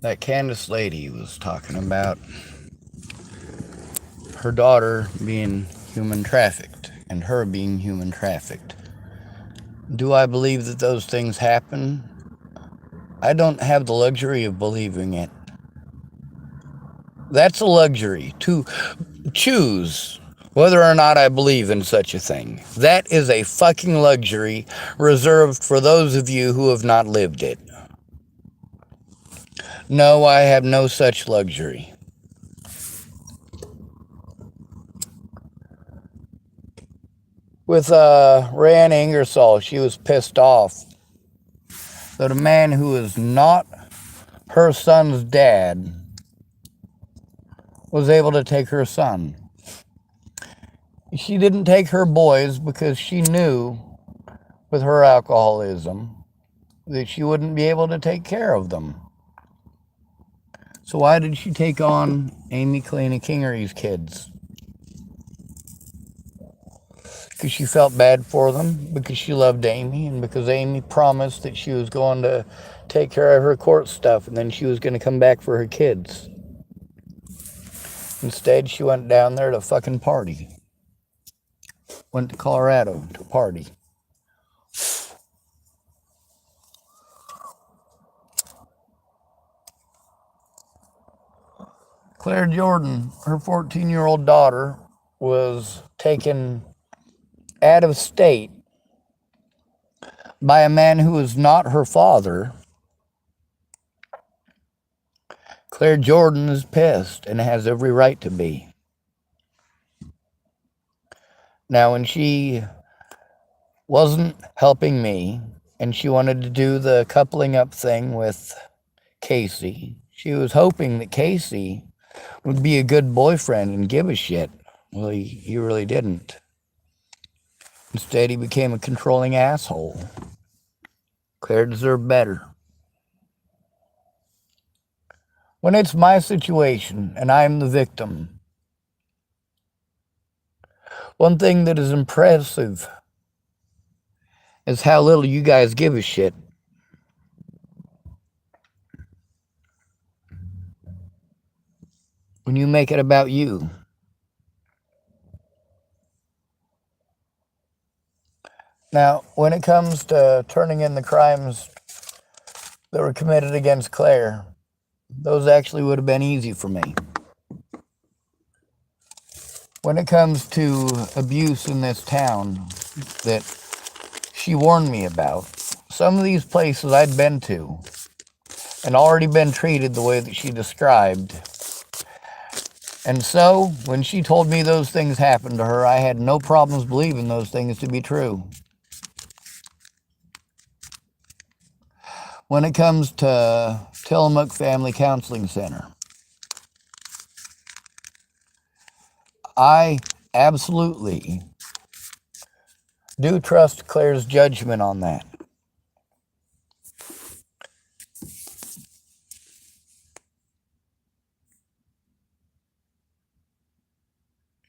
that Candace lady was talking about her daughter being human trafficked and her being human trafficked. Do I believe that those things happen? I don't have the luxury of believing it. That's a luxury, to choose whether or not I believe in such a thing. That is a fucking luxury reserved for those of you who have not lived it. No, I have no such luxury. With Rayanna Ingersoll, she was pissed off that a man who is not her son's dad was able to take her son. She didn't take her boys because she knew with her alcoholism that she wouldn't be able to take care of them. So why did she take on Amy Kalina Kingery's kids? Because she felt bad for them, because she loved Amy, and because Amy promised that she was going to take care of her court stuff and then she was going to come back for her kids. Instead, she went down there to fucking party. Went to Colorado to party. Claire Jordan, her 14-year-old daughter, was taken out of state by a man who is not her father. Claire Jordan is pissed and has every right to be. Now, when she wasn't helping me and she wanted to do the coupling up thing with Casey, she was hoping that Casey would be a good boyfriend and give a shit. Well, he really didn't. Instead, he became a controlling asshole. Claire deserved better. When it's my situation and I'm the victim, one thing that is impressive is how little you guys give a shit. When you make it about you. Now, when it comes to turning in the crimes that were committed against Claire, those actually would have been easy for me. When it comes to abuse in this town that she warned me about, some of these places I'd been to and already been treated the way that she described. And so, when she told me those things happened to her, I had no problems believing those things to be true. When it comes to Tillamook Family Counseling Center, I absolutely do trust Claire's judgment on that.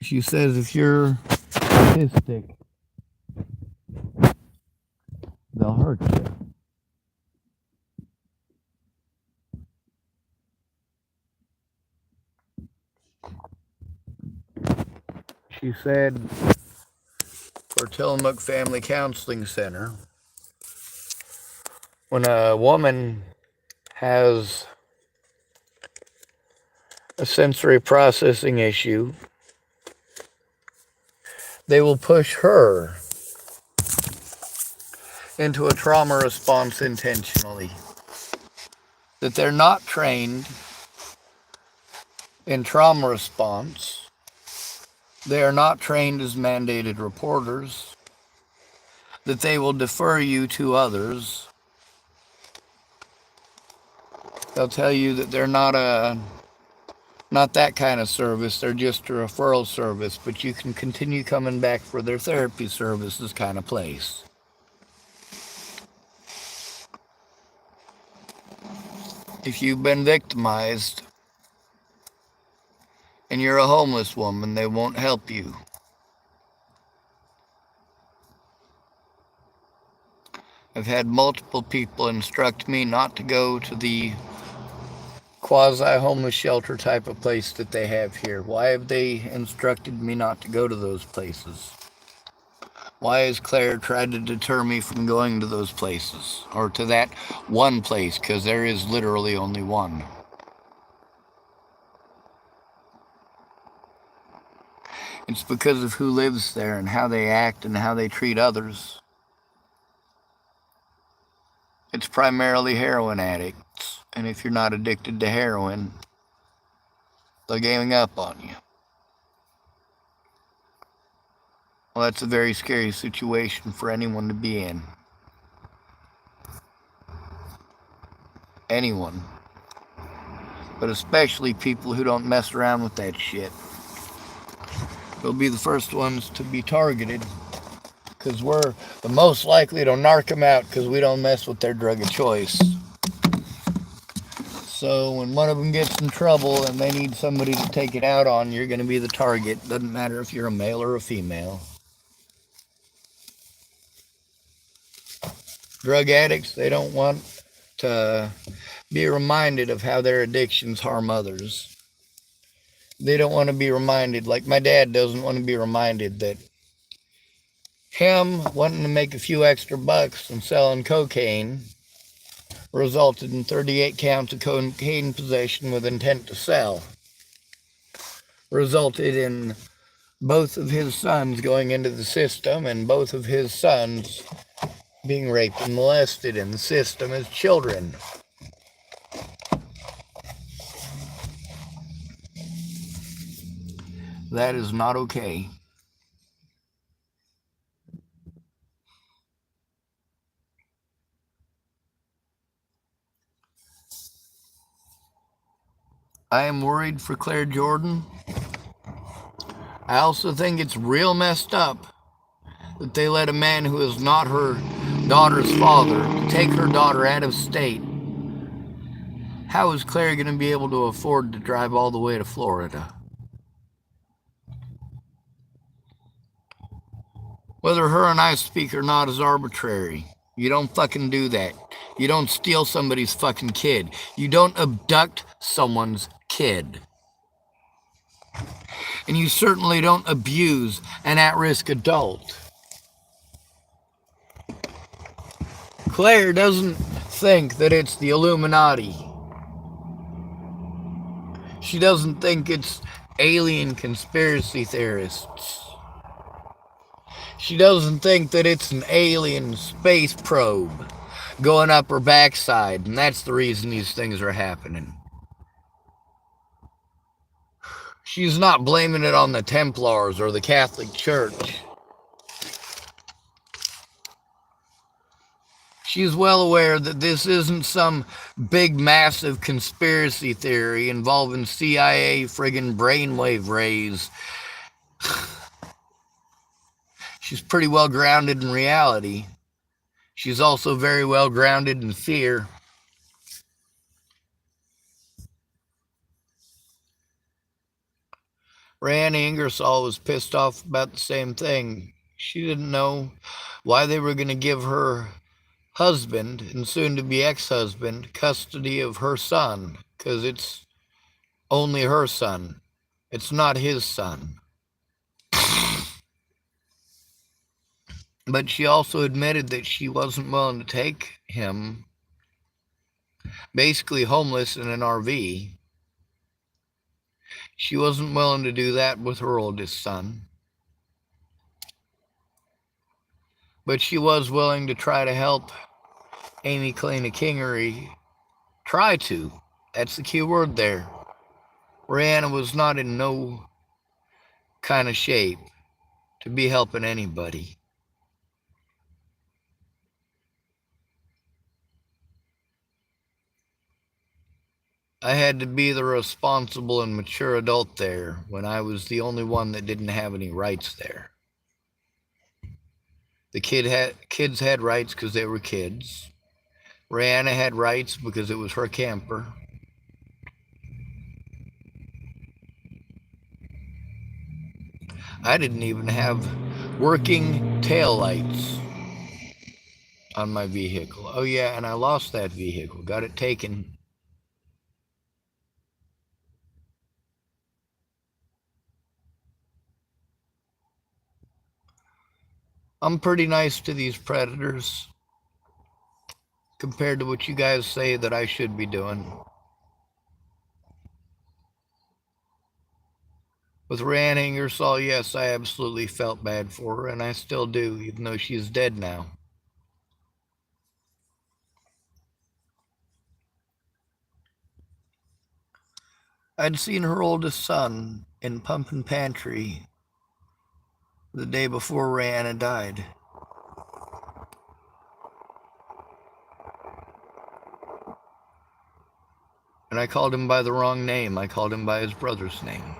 She says if you're autistic, they'll hurt you. She said for Tillamook Family Counseling Center, when a woman has a sensory processing issue, they will push her into a trauma response intentionally. That they're not trained in trauma response. They are not trained as mandated reporters. That they will defer you to others. They'll tell you that they're not that kind of service, they're just a referral service, but you can continue coming back for their therapy services kind of place. If you've been victimized and you're a homeless woman, they won't help you. I've had multiple people instruct me not to go to the quasi-homeless shelter type of place that they have here. Why have they instructed me not to go to those places? Why has Claire tried to deter me from going to those places? Or to that one place, because there is literally only one. It's because of who lives there and how they act and how they treat others. It's primarily heroin addicts, and if you're not addicted to heroin, they're giving up on you. Well, that's a very scary situation for anyone to be in. Anyone. But especially people who don't mess around with that shit. They'll be the first ones to be targeted, because we're the most likely to narc them out because we don't mess with their drug of choice. So when one of them gets in trouble and they need somebody to take it out on, you're going to be the target. Doesn't matter if you're a male or a female. Drug addicts, they don't want to be reminded of how their addictions harm others. They don't want to be reminded, like my dad doesn't want to be reminded that him wanting to make a few extra bucks and selling cocaine resulted in 38 counts of cocaine possession with intent to sell. Resulted in both of his sons going into the system and both of his sons being raped and molested in the system as children. That is not okay. I am worried for Claire Jordan. I also think it's real messed up that they let a man who is not her daughter's father take her daughter out of state. How is Claire going to be able to afford to drive all the way to Florida? Whether her and I speak or not is arbitrary. You don't fucking do that. You don't steal somebody's fucking kid. You don't abduct someone's kid. And you certainly don't abuse an at-risk adult. Claire doesn't think that it's the Illuminati. She doesn't think it's alien conspiracy theorists. She doesn't think that it's an alien space probe going up her backside, and that's the reason these things are happening. She's not blaming it on the Templars or the Catholic Church. She's well aware that this isn't some big, massive conspiracy theory involving CIA friggin' brainwave rays. She's pretty well grounded in reality. She's also very well grounded in fear. Rayanna Ingersoll was pissed off about the same thing. She didn't know why they were going to give her husband and soon-to-be ex-husband custody of her son, because it's only her son. It's not his son. But she also admitted that she wasn't willing to take him, basically homeless in an RV. She wasn't willing to do that with her oldest son. But she was willing to try to help Amy Kalina Kingery. Try to. That's the key word there. Rayanna was not in no kind of shape to be helping anybody. I had to be the responsible and mature adult there when I was the only one that didn't have any rights there. The kids had rights because they were kids. Rayanna had rights because it was her camper. I didn't even have working tail lights on my vehicle. Oh yeah, and I lost that vehicle. Got it taken. I'm pretty nice to these predators compared to what you guys say that I should be doing. With Rayanna Ingersoll, yes, I absolutely felt bad for her, and I still do, even though she's dead now. I'd seen her oldest son in Pumpkin Pantry the day before Rayanna died. And I called him by the wrong name. I called him by his brother's name.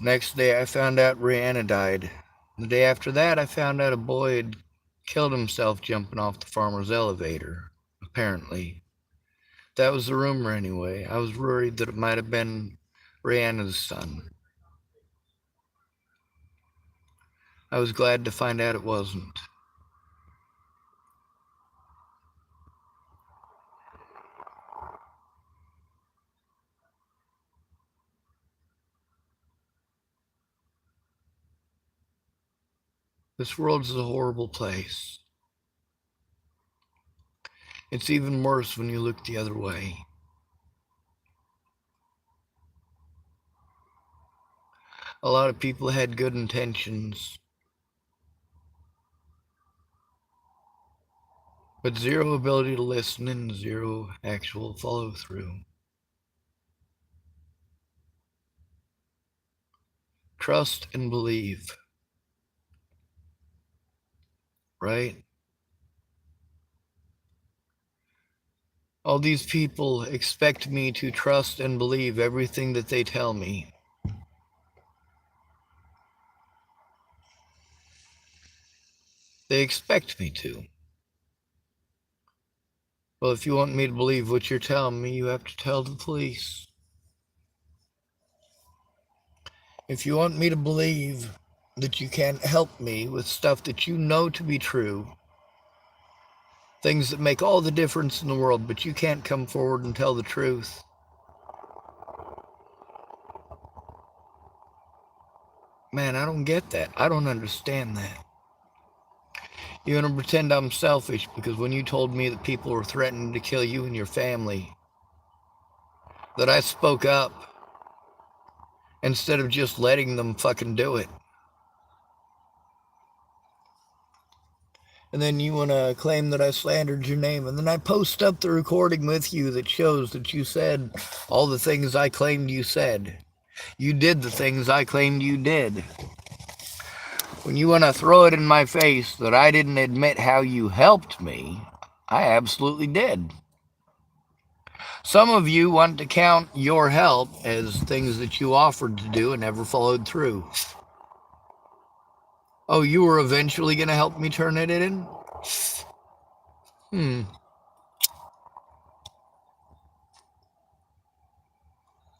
Next day, I found out Rayanna died. The day after that, I found out a boy had killed himself jumping off the farmer's elevator, apparently. That was the rumor anyway. I was worried that it might have been Rayanna's son. I was glad to find out it wasn't. This world is a horrible place. It's even worse when you look the other way. A lot of people had good intentions, but zero ability to listen and zero actual follow through. Trust and believe, right? All these people expect me to trust and believe everything that they tell me. They expect me to. Well, if you want me to believe what you're telling me, you have to tell the police. If you want me to believe that you can't help me with stuff that you know to be true, things that make all the difference in the world, but you can't come forward and tell the truth, man, I don't get that. I don't understand that. You're going to pretend I'm selfish because when you told me that people were threatening to kill you and your family, that I spoke up instead of just letting them fucking do it. And then you want to claim that I slandered your name. And then I post up the recording with you that shows that you said all the things I claimed you said. You did the things I claimed you did. When you want to throw it in my face that I didn't admit how you helped me, I absolutely did. Some of you want to count your help as things that you offered to do and never followed through. Oh, you were eventually going to help me turn it in?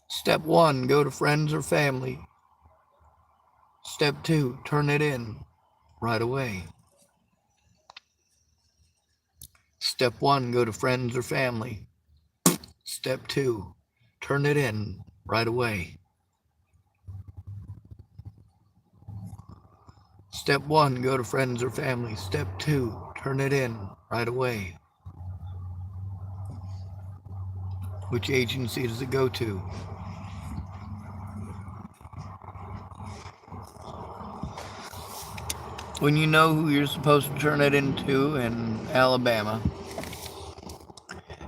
Step 1, go to friends or family. Step 2, turn it in right away. Step 1, go to friends or family. Step 2, turn it in right away. Step 1, go to friends or family. Step 2, turn it in right away. Which agency does it go to? When you know who you're supposed to turn it into in Alabama,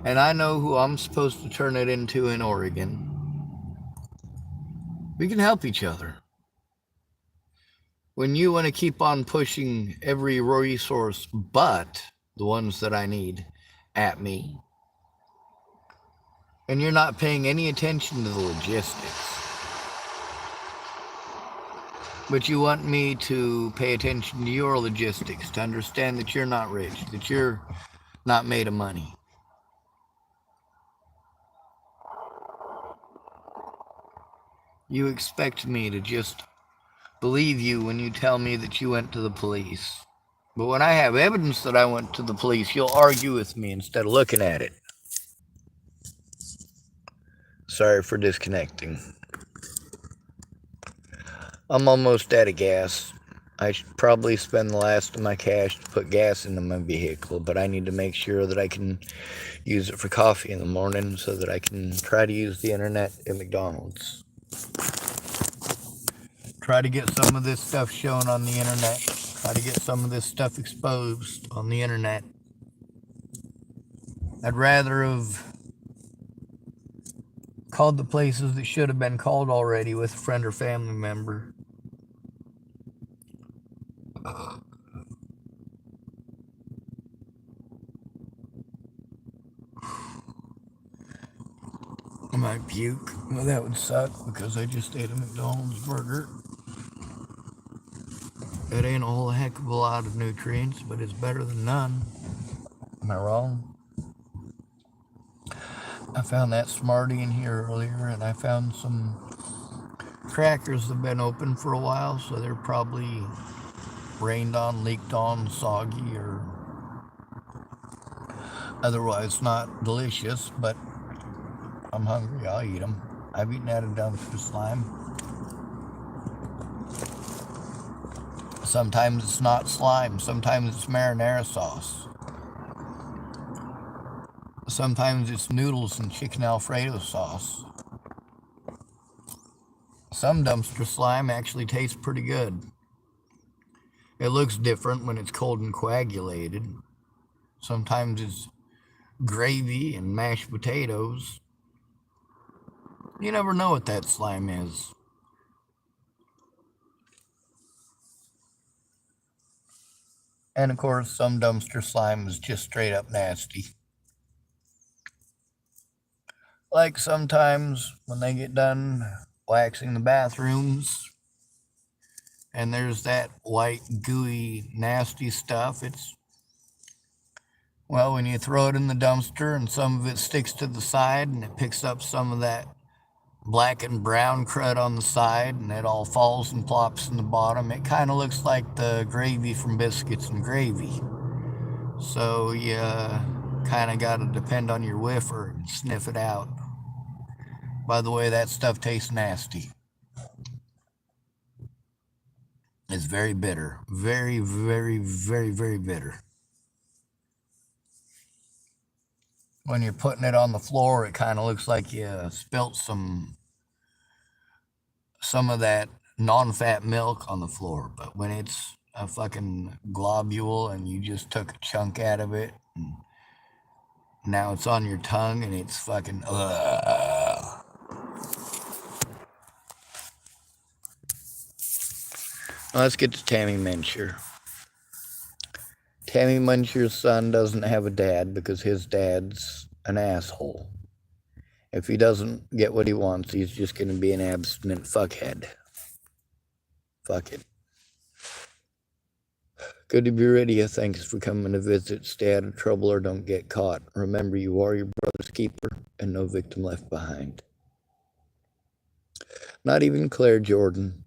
and I know who I'm supposed to turn it into in Oregon, we can help each other. When you want to keep on pushing every resource but the ones that I need at me, and you're not paying any attention to the logistics, but you want me to pay attention to your logistics, to understand that you're not rich, that you're not made of money. You expect me to just believe you when you tell me that you went to the police. But when I have evidence that I went to the police, you'll argue with me instead of looking at it. Sorry for disconnecting. I'm almost out of gas. I should probably spend the last of my cash to put gas into my vehicle, but I need to make sure that I can use it for coffee in the morning so that I can try to use the internet at McDonald's. Try to get some of this stuff shown on the internet. Try to get some of this stuff exposed on the internet. I'd rather have called the places that should have been called already with a friend or family member. I might puke. Well, that would suck because I just ate a McDonald's burger. It ain't a whole heck of a lot of nutrients, but it's better than none. Am I wrong? I found that Smartie in here earlier, and I found some crackers that have been open for a while, so they're probably rained on, leaked on, soggy, or otherwise not delicious, but I'm hungry. I'll eat them. I've eaten out of dumpster slime. Sometimes it's not slime. Sometimes it's marinara sauce. Sometimes it's noodles and chicken Alfredo sauce. Some dumpster slime actually tastes pretty good. It looks different when it's cold and coagulated. Sometimes it's gravy and mashed potatoes. You never know what that slime is. And of course, some dumpster slime is just straight up nasty. Like sometimes when they get done waxing the bathrooms and there's that white, gooey, nasty stuff, well, when you throw it in the dumpster and some of it sticks to the side and it picks up some of that black and brown crud on the side and it all falls and plops in the bottom, it kind of looks like the gravy from Biscuits and Gravy. So you kind of got to depend on your whiffer and sniff it out. By the way, that stuff tastes nasty. It's very bitter. Very, very, very, very bitter. When you're putting it on the floor, it kind of looks like you spilt some of that non-fat milk on the floor. But when it's a fucking globule and you just took a chunk out of it, and now it's on your tongue and it's fucking Let's get to Tammy Menscher. Tammy Menscher's son doesn't have a dad because his dad's an asshole. If he doesn't get what he wants, he's just going to be an abstinent fuckhead. Fuck it. Good to be ready. Thanks for coming to visit. Stay out of trouble or don't get caught. Remember, you are your brother's keeper and no victim left behind. Not even Claire Jordan.